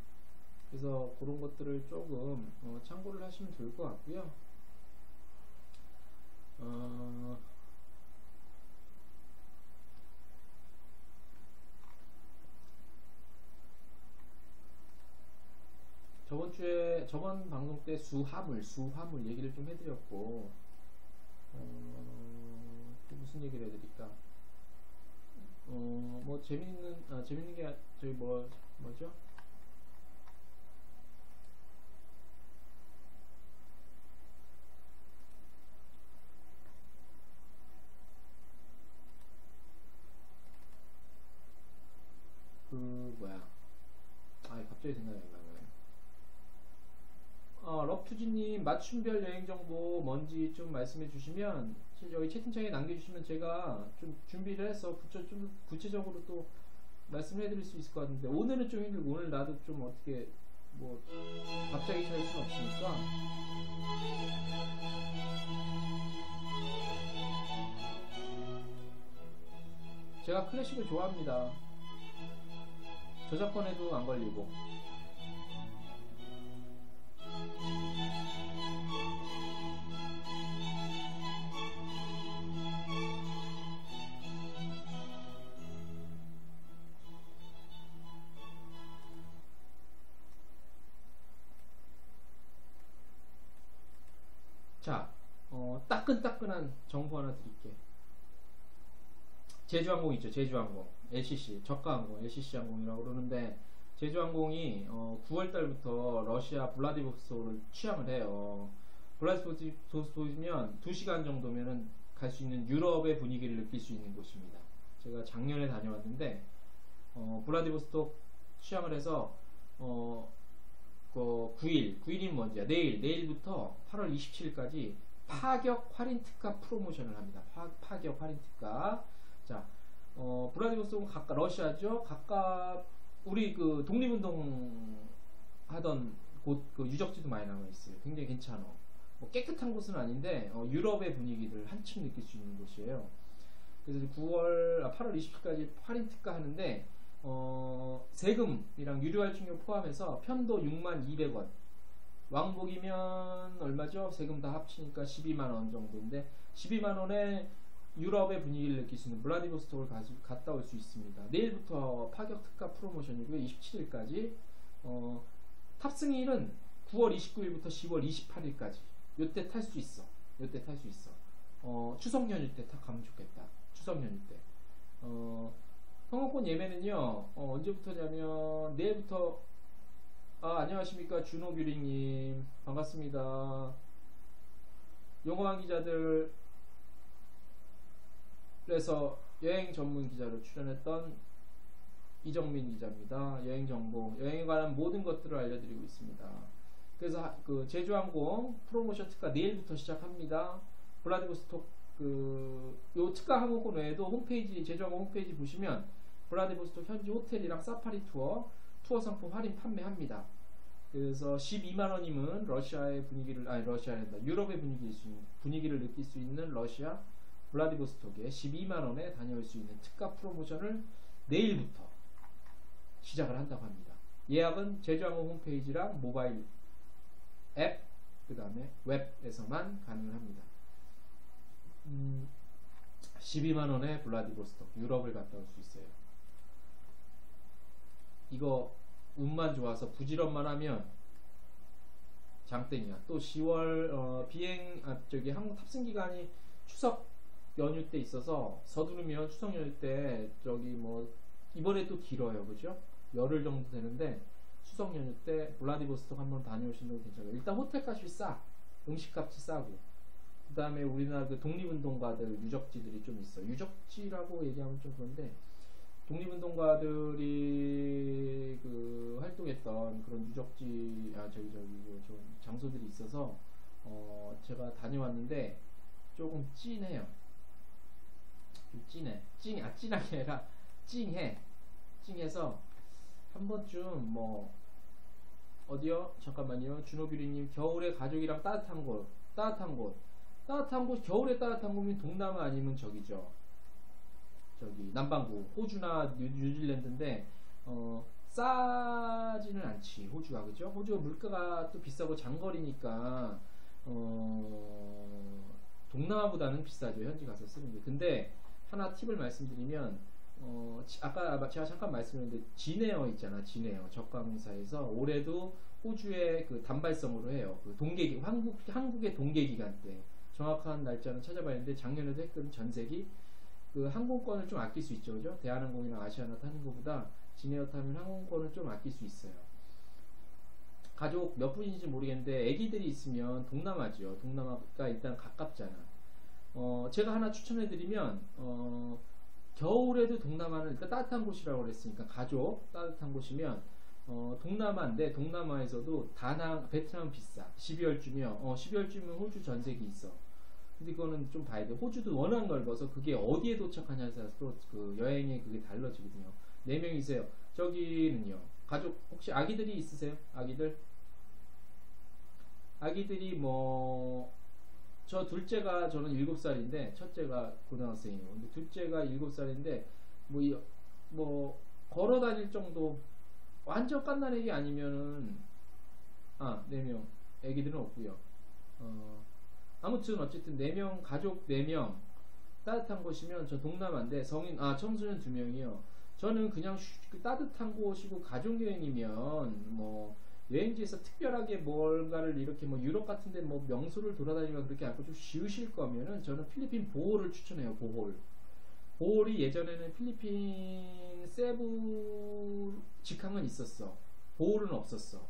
그래서 그런 것들을 조금 참고를 하시면 좋을 것 같고요. 저번 방송 때 수화물 얘기를 좀 해드렸고, 또 무슨 얘기를 해드릴까? 뭐 재밌는 게 저희 뭐죠? 갑자기 생각이 안 나네. 러프지님 맞춤별 여행 정보 뭔지 좀 말씀해 주시면 여기 채팅창에 남겨주시면 제가 좀 준비를 해서 좀 구체적으로 또 말씀해 드릴 수 있을 것 같은데 오늘은 좀 힘들고 오늘 나도 좀 어떻게 뭐 갑자기 찾을 수는 없으니까 제가 클래식을 좋아합니다. 저작권에도 안 걸리고 자, 따끈따끈한 정보 하나 드릴게. 제주항공 있죠. 제주항공 LCC 저가항공 LCC항공이라고 그러는데 제주항공이 9월달부터 러시아 블라디보스토크를 취항을 해요. 블라디보스토크면 2시간 정도면은 갈 수 있는 유럽의 분위기를 느낄 수 있는 곳입니다. 제가 작년에 다녀왔는데 블라디보스토크 취항을 해서 9일이면 뭔지야. 내일부터 8월 27일까지 파격 할인 특가 프로모션을 합니다. 파격 할인 특가. 자, 블라디보스톡은 가까 러시아죠. 가까 우리 그 독립운동 하던 곳 그 유적지도 많이 남아 있어요. 굉장히 괜찮아. 뭐 깨끗한 곳은 아닌데 유럽의 분위기를 한층 느낄 수 있는 곳이에요. 그래서 8월 20일까지 할인 특가 하는데 세금이랑 유료할증료 포함해서 편도 62,000원. 왕복이면 얼마죠? 세금 다 합치니까 120,000원 정도인데 120,000원에 유럽의 분위기를 느낄 수 있는 블라디보스톡을 갔다 올 수 있습니다. 내일부터 파격 특가 프로모션이고요. 27일까지. 탑승일은 9월 29일부터 10월 28일까지. 요때 탈 수 있어. 요때 탈 수 있어. 추석 연휴 때 딱 가면 좋겠다. 추석 연휴 때. 항공권 예매는요, 언제부터냐면, 내일부터, 안녕하십니까. 준호뷰링님. 반갑습니다. 용어왕 기자들, 그래서 여행 전문 기자로 출연했던 이정민 기자입니다. 여행 정보, 여행에 관한 모든 것들을 알려드리고 있습니다. 그래서 그 제주항공 프로모션 특가 내일부터 시작합니다. 블라디보스톡 요 특가 항공권 외에도 홈페이지 제주항공 홈페이지 보시면 블라디보스톡 현지 호텔이랑 사파리 투어 상품 할인 판매합니다. 그래서 120,000원이면 러시아의 분위기를 유럽의 분위기를 느낄 수 있는 러시아 블라디보스톡에 120,000원에 다녀올 수 있는 특가 프로모션을 내일부터 시작을 한다고 합니다. 예약은 제주항공 홈페이지랑 모바일 앱, 그 다음에 웹에서만 가능합니다. 120,000원에 블라디보스톡 유럽을 갔다 올 수 있어요. 이거 운만 좋아서 부지런만 하면 장땡이야. 또 10월 한국 탑승 기간이 추석 연휴 때 있어서 서두르면 추석 연휴 때 이번에 또 길어요. 그죠? 열흘 정도 되는데 추석 연휴 때 블라디보스톡 한번 다녀오시는 거 괜찮아요. 일단 호텔 값이 싸. 음식값이 싸고. 그 다음에 우리나라 그 독립운동가들 유적지들이 좀 있어. 유적지라고 얘기하면 좀 그런데 독립운동가들이 그 활동했던 그런 유적지 좀 장소들이 있어서 제가 다녀왔는데 조금 찐해요. 좀 찐해. 찐하게 아니라 찡해. 찡해서 한 번쯤 어디요? 잠깐만요. 준호비리님 겨울에 가족이랑 따뜻한 곳 겨울에 따뜻한 곳이면 동남아 아니면 저기죠. 저기 남반구 호주나 뉴질랜드인데 싸지는 않지. 호주가 그죠? 호주가 물가가 또 비싸고 장거리니까 동남아보다는 비싸죠. 현지 가서 쓰는 게. 근데 하나 팁을 말씀드리면 아까 제가 잠깐 말씀드렸는데 진에어 있잖아. 진에어 적강사에서 올해도 호주의 그 단발성으로 해요. 그 동계기 한국의 동계기간 때 정확한 날짜는 찾아봐야 하는데 작년에도 했거든. 전세기 그 항공권을 좀 아낄 수 있죠. 그죠? 대한항공이나 아시아나 타는 것보다 진에어 타면 항공권을 좀 아낄 수 있어요. 가족 몇 분인지 모르겠는데 애기들이 있으면 동남아죠. 동남아가 일단 가깝잖아. 제가 하나 추천해드리면 겨울에도 동남아는 일단 따뜻한 곳이라고 그랬으니까 가족 따뜻한 곳이면 동남아인데 동남아에서도 다낭 베트남 비싸. 12월쯤이면 호주 전세기 있어. 근데 그거는 좀 봐야 돼. 호주도 워낙 넓어서 그게 어디에 도착하냐에 따라서 또 그 여행의 그게 달라지거든요. 4명이세요. 저기는요. 가족 혹시 아기들이 있으세요? 아기들이 저 둘째가 저는 7살인데 첫째가 고등학생이에요. 근데 둘째가 7살인데 걸어 다닐 정도 완전 갓난애기 아니면은 4명 애기들은 없고요. 아무튼 어쨌든 4명 가족 4명 따뜻한 곳이면 저 동남아인데 청소년 2명이요. 저는 그냥 따뜻한 곳이고 가족여행이면 여행지에서 특별하게 뭔가를 이렇게 유럽 같은데 명소를 돌아다니면 그렇게 않고 좀 쉬우실 거면은 저는 필리핀 보홀을 추천해요. 보홀이 예전에는 필리핀 세부 직항은 있었어. 보홀은 없었어.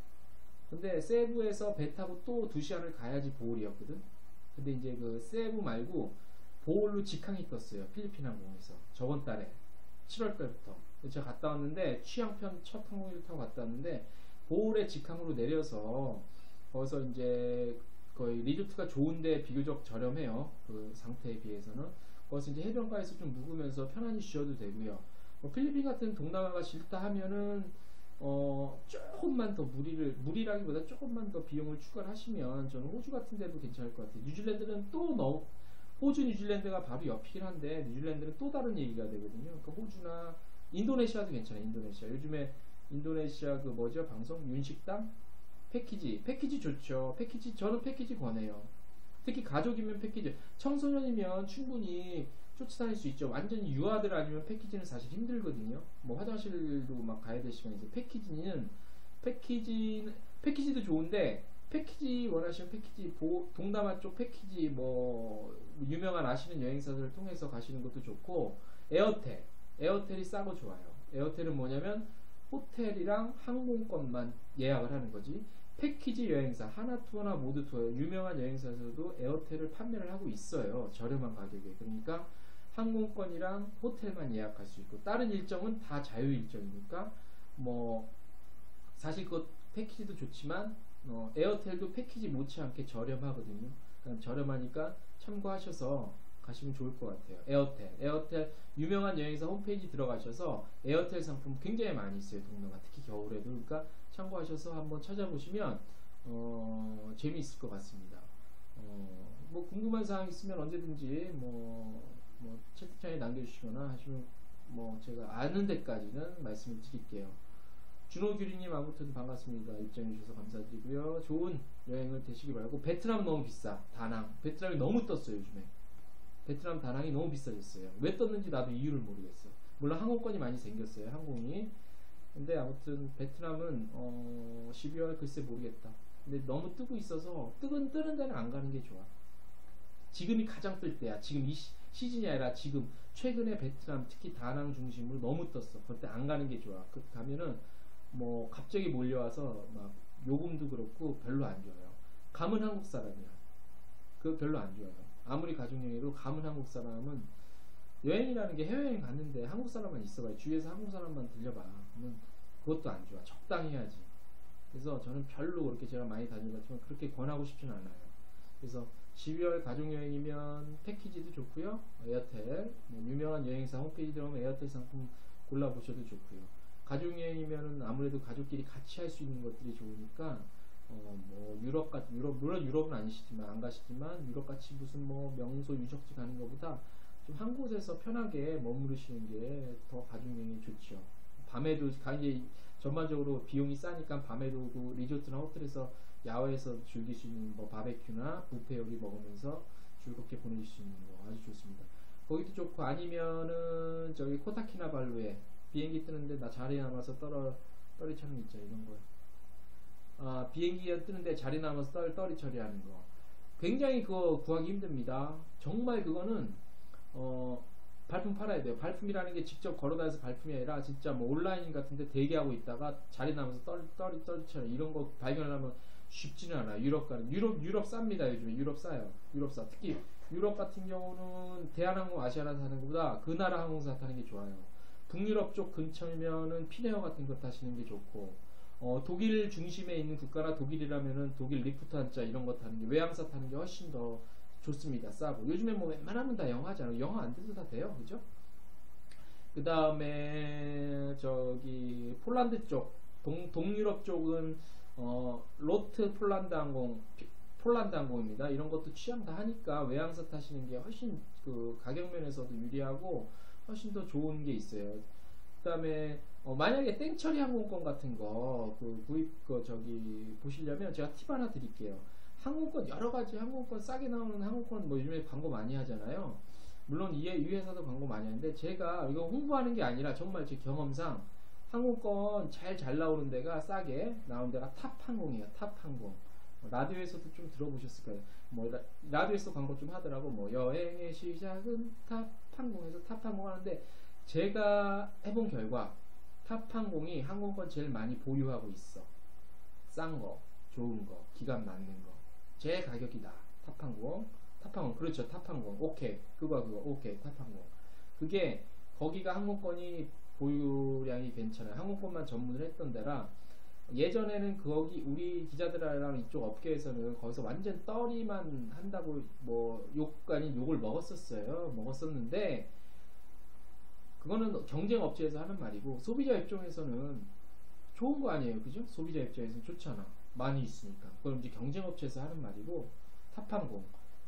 근데 세부에서 배 타고 또 2시간을 가야지 보홀이었거든. 근데 이제 그 세부 말고 보홀로 직항이 떴어요. 필리핀 항공에서 저번 달에 7월 달부터 제가 갔다 왔는데 취향편 첫 항공기를 타고 갔다 왔는데 보홀의 직항으로 내려서 거기서 이제 거의 리조트가 좋은데 비교적 저렴해요. 그 상태에 비해서는 그것은 이제 해변가에서 좀 묵으면서 편안히 쉬어도 되고요. 필리핀 같은 동남아가 싫다 하면은 조금만 더 무리라기보다 조금만 더 비용을 추가를 하시면 저는 호주 같은 데도 괜찮을 것 같아요. 뉴질랜드는 또 너무 호주 뉴질랜드가 바로 옆이긴 한데 뉴질랜드는 또 다른 얘기가 되거든요. 그러니까 호주나 인도네시아도 괜찮아요. 인도네시아 요즘에 인도네시아 그 뭐죠 방송 윤식당 패키지 좋죠. 패키지 저는 패키지 권해요. 특히 가족이면 패키지, 청소년이면 충분히 쫓아다닐 수 있죠. 완전히 유아들 아니면 패키지는 사실 힘들거든요. 뭐 화장실도 막 가야 될 시간이 있어요. 패키지도 좋은데 패키지 원하시면 패키지 동남아 쪽 패키지 뭐 유명한 아시는 여행사들을 통해서 가시는 것도 좋고 에어텔이 싸고 좋아요. 에어텔은 뭐냐면 호텔이랑 항공권만 예약을 하는 거지. 패키지 여행사 하나투어나 모두투어 유명한 여행사에서도 에어텔을 판매를 하고 있어요. 저렴한 가격에. 그러니까 항공권이랑 호텔만 예약할 수 있고 다른 일정은 다 자유 일정이니까 뭐 사실 그 패키지도 좋지만 에어텔도 패키지 못지않게 저렴하거든요. 그러니까 저렴하니까 참고하셔서 가시면 좋을 것 같아요. 에어텔 유명한 여행사 홈페이지 들어가셔서 에어텔 상품 굉장히 많이 있어요. 동남아 특히 겨울에도. 그러니까 참고하셔서 한번 찾아보시면 재미있을 것 같습니다. 뭐 궁금한 사항 있으면 언제든지 뭐 채팅창에 남겨주시거나 하시면 뭐 제가 아는 데까지는 말씀을 드릴게요. 준호규리님 아무튼 반갑습니다. 입장해주셔서 감사드리고요. 좋은 여행을 되시기 바라고. 베트남 너무 비싸. 다낭 베트남이 너무 떴어요. 요즘에 베트남 다낭이 너무 비싸졌어요. 왜 떴는지 나도 이유를 모르겠어. 물론 항공권이 많이 생겼어요. 항공이. 근데 아무튼 베트남은 12월 글쎄 모르겠다. 근데 너무 뜨고 있어서 뜨는 데는 안 가는 게 좋아. 지금이 가장 뜰 때야. 지금 이 시즌이 아니라 지금 최근에 베트남 특히 다낭 중심으로 너무 떴어. 그때 안 가는 게 좋아. 그 가면은 뭐 갑자기 몰려와서 막 요금도 그렇고 별로 안 좋아요. 감은 한국 사람이야. 그 별로 안 좋아요. 아무리 가족여행으로 감은 한국 사람은 여행이라는 게 해외여행 갔는데 한국 사람만 있어봐요. 주위에서 한국 사람만 들려봐. 그러면 그것도 안 좋아. 적당히 해야지. 그래서 저는 별로 그렇게 제가 많이 다녀봤지만 그렇게 권하고 싶진 않아요. 그래서 12월 가족여행이면 패키지도 좋고요. 에어텔 뭐 유명한 여행사 홈페이지 들어가면 에어텔 상품 골라보셔도 좋고요. 가족여행이면은 아무래도 가족끼리 같이 할 수 있는 것들이 좋으니까 뭐 유럽 물론 유럽은 아니시지만 안 가시지만 유럽 같이 무슨 뭐 명소 유적지 가는 것보다 좀 한 곳에서 편하게 머무르시는 게 더 가족여행이 좋죠. 밤에도 이제 전반적으로 비용이 싸니까 밤에도 그 리조트나 호텔에서 야외에서 즐길 수 있는 뭐 바베큐나 뷔페 요리 먹으면서 즐겁게 보내실 수 있는 거 아주 좋습니다. 거기도 좋고 아니면은 저기 코타키나발루에 비행기 뜨는데 나 자리 남아서 떨이 처럼 있죠. 이런 거. 비행기가 뜨는데 자리 남아서 떨이 처리하는 거. 굉장히 그거 구하기 힘듭니다. 정말 그거는 발품 팔아야 돼요. 발품이라는 게 직접 걸어다녀서 발품이 아니라 진짜 뭐 온라인 같은데 대기하고 있다가 자리 남아서 떨처럼 이런 거 발견하려면 쉽지는 않아요. 유럽 쌉니다. 요즘에 유럽 싸요. 유럽 싸. 특히 유럽 같은 경우는 대한항공 아시아나 타는 것보다 그 나라 항공사 타는 게 좋아요. 북유럽 쪽 근처면은 피네어 같은 거 타시는 게 좋고 독일 중심에 있는 국가나 독일이라면은 독일 리프트한자 이런 거 타는 게 외항사 타는 게 훨씬 더 좋습니다. 싸고 요즘에 뭐 웬만하면 다 영어하잖아요. 영어 안 돼도 다 돼요. 그죠? 그 다음에 저기 폴란드 쪽 동유럽 쪽은 로트 폴란드 항공입니다. 이런 것도 취향 다 하니까 외항사 타시는 게 훨씬 그 가격 면에서도 유리하고 훨씬 더 좋은 게 있어요. 그 다음에 만약에 땡처리 항공권 같은 거 저기 보시려면 제가 팁 하나 드릴게요. 항공권 여러가지 항공권 싸게 나오는 항공권 뭐 요즘에 광고 많이 하잖아요. 물론 이 회사도 광고 많이 하는데 제가 이거 홍보하는 게 아니라 정말 제 경험상 항공권 잘 나오는 데가 싸게 나오는 데가 탑항공이에요. 탑항공. 라디오에서도 좀 들어보셨을 거예요. 뭐 라디오에서 광고 좀 하더라고. 뭐 여행의 시작은 탑항공에서 탑항공 하는데 제가 해본 결과 탑항공이 항공권 제일 많이 보유하고 있어. 싼 거, 좋은 거, 기간 맞는 거. 제 가격이다. 탑항공 그렇죠. 탑항공 오케이 그거 오케이 탑항공. 그게 거기가 항공권이 보유량이 괜찮아요. 항공권만 전문을 했던 데라 예전에는 거기 우리 기자들이랑 이쪽 업계에서는 거기서 완전 떨이만 한다고 뭐 욕 아닌 욕을 먹었었는데 그거는 경쟁 업체에서 하는 말이고 소비자 입장에서는 좋은 거 아니에요, 그죠? 소비자 입장에서는 좋잖아, 많이 있으니까. 그럼 이제 경쟁 업체에서 하는 말이고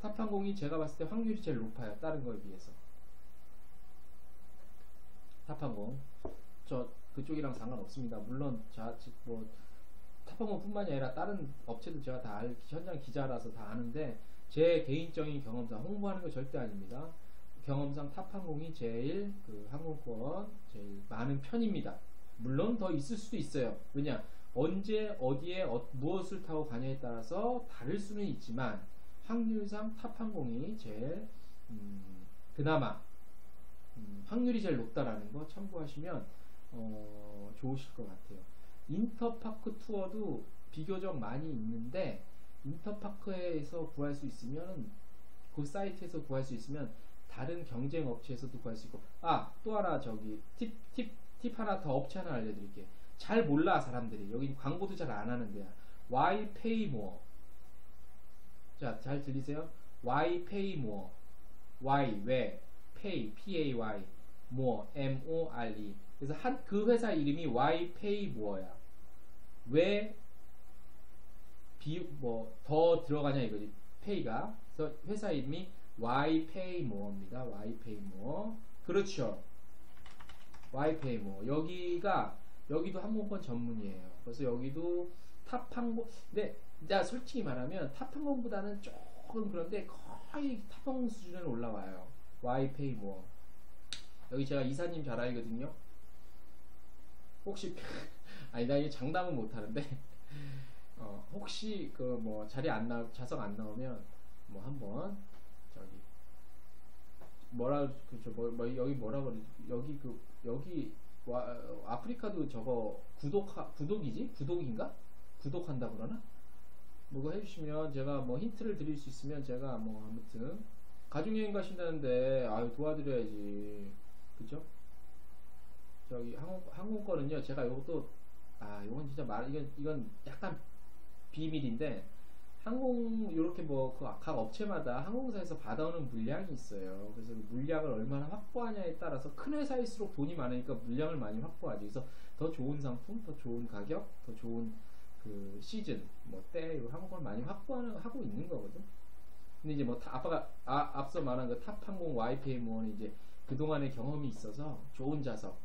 탑항공이 제가 봤을 때 확률이 제일 높아요, 다른 거에 비해서. 탑항공 저 그쪽이랑 상관없습니다. 물론 뭐 탑항공뿐만이 아니라 다른 업체도 제가 다 현장 기자라서 다 아는데 제 개인적인 경험상 홍보하는 거 절대 아닙니다. 경험상 탑항공이 제일 그 항공권 제일 많은 편입니다. 물론 더 있을 수도 있어요. 왜냐 언제 어디에 무엇을 타고 가냐에 따라서 다를 수는 있지만 확률상 탑항공이 제일 그나마 확률이 제일 높다라는 거 참고하시면 좋으실 것 같아요. 인터파크 투어도 비교적 많이 있는데 인터파크에서 구할 수 있으면 그 사이트에서 구할 수 있으면 다른 경쟁 업체에서도 구할 수 있고 또 하나 저기 팁 하나 더 업체 하나 알려드릴게요. 잘 몰라 사람들이 여기 광고도 잘 안 하는데요. Why pay more? 자, 잘 들리세요? Why pay more? Why 왜? Pay P-A-Y more M-O-R-E. 그래서 그 회사 이름이 Why pay more야. 왜 더 들어가냐 이거지. pay가. 그래서 회사 이름이 Why pay more입니다. Why pay more. 그렇죠. Why pay more. 여기도 항공권 전문이에요. 그래서 여기도 탑항공. 근데 솔직히 말하면 탑항공보다는 조금 그런데 거의 탑항공 수준에 올라와요. Why pay more. 여기 제가 이사님 잘 알거든요. 혹시 아니 나 이게 장담은 못하는데 혹시 그 뭐 자리 안 나 좌석 안 나오면 뭐 한번 저기 여기 뭐라 그러지? 여기 아프리카도 저거 구독인가? 구독한다 그러나? 뭐가 해주시면 제가 뭐 힌트를 드릴 수 있으면 제가 뭐 아무튼 가족여행 가신다는데 도와드려야지, 그죠? 저기 항공권은요 제가 요것도 요건 진짜 이건 약간 비밀인데 요렇게 뭐 각 업체마다 항공사에서 받아오는 물량이 있어요. 그래서 그 물량을 얼마나 확보하냐에 따라서 큰 회사일수록 돈이 많으니까 물량을 많이 확보하지. 그래서 더 좋은 상품, 더 좋은 가격, 더 좋은 그 시즌, 때 항공권을 많이 하고 있는 거거든. 근데 이제 아빠가 앞서 말한 그 탑항공 YPMO는 이제 그동안의 경험이 있어서 좋은 좌석,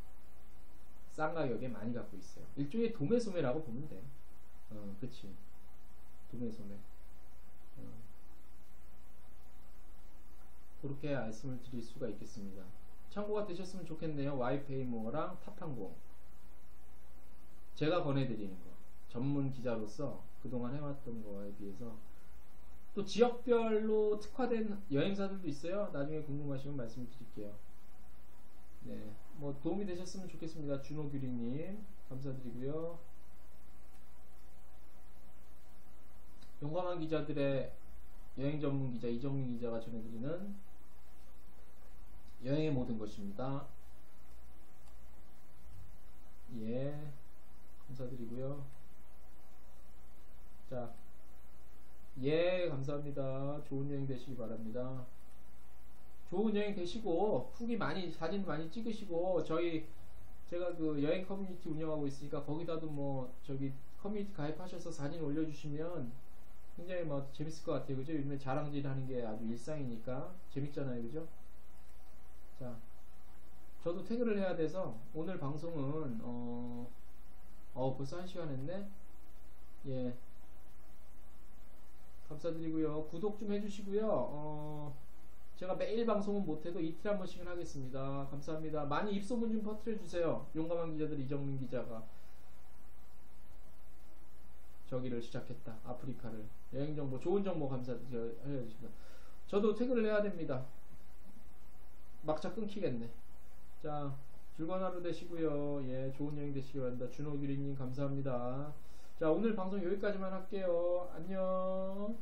싼 가격에 많이 갖고 있어요. 일종의 도매소매라고 보면 돼. 그치. 도매소매. 그렇게 말씀을 드릴 수가 있겠습니다. 참고가 되셨으면 좋겠네요. YPMO랑 탑항공. 제가 권해드리는 거. 전문 기자로서 그동안 해왔던 거에 비해서 또 지역별로 특화된 여행사들도 있어요. 나중에 궁금하시면 말씀을 드릴게요. 네, 뭐 도움이 되셨으면 좋겠습니다. 준호규리님 감사드리고요. 용감한 기자들의 여행 전문 기자 이정민 기자가 전해드리는 여행의 모든 것입니다. 예, 감사드리고요. 자, 예, 감사합니다. 좋은 여행 되시기 바랍니다. 좋은 여행 되시고 후기 사진 많이 찍으시고 제가 그 여행 커뮤니티 운영하고 있으니까 거기다도 저기 커뮤니티 가입하셔서 사진 올려주시면 굉장히 재밌을 것 같아요. 그죠? 요즘에 자랑질 하는 게 아주 일상이니까 재밌잖아요. 그죠? 자, 저도 퇴근을 해야 돼서 오늘 방송은 벌써 1시간 했네. 예, 감사드리고요. 구독 좀 해주시고요. 제가 매일 방송은 못해도 이틀에 한 번씩은 하겠습니다. 감사합니다. 많이 입소문 좀 퍼뜨려주세요. 용감한 기자들 이정민 기자가 저기를 시작했다. 아프리카를. 여행정보 좋은 정보 알려주십니다. 저도 퇴근을 해야 됩니다. 막차 끊기겠네. 자, 즐거운 하루 되시고요. 예, 좋은 여행 되시기 바랍니다. 준호규리님 감사합니다. 자, 오늘 방송 여기까지만 할게요. 안녕.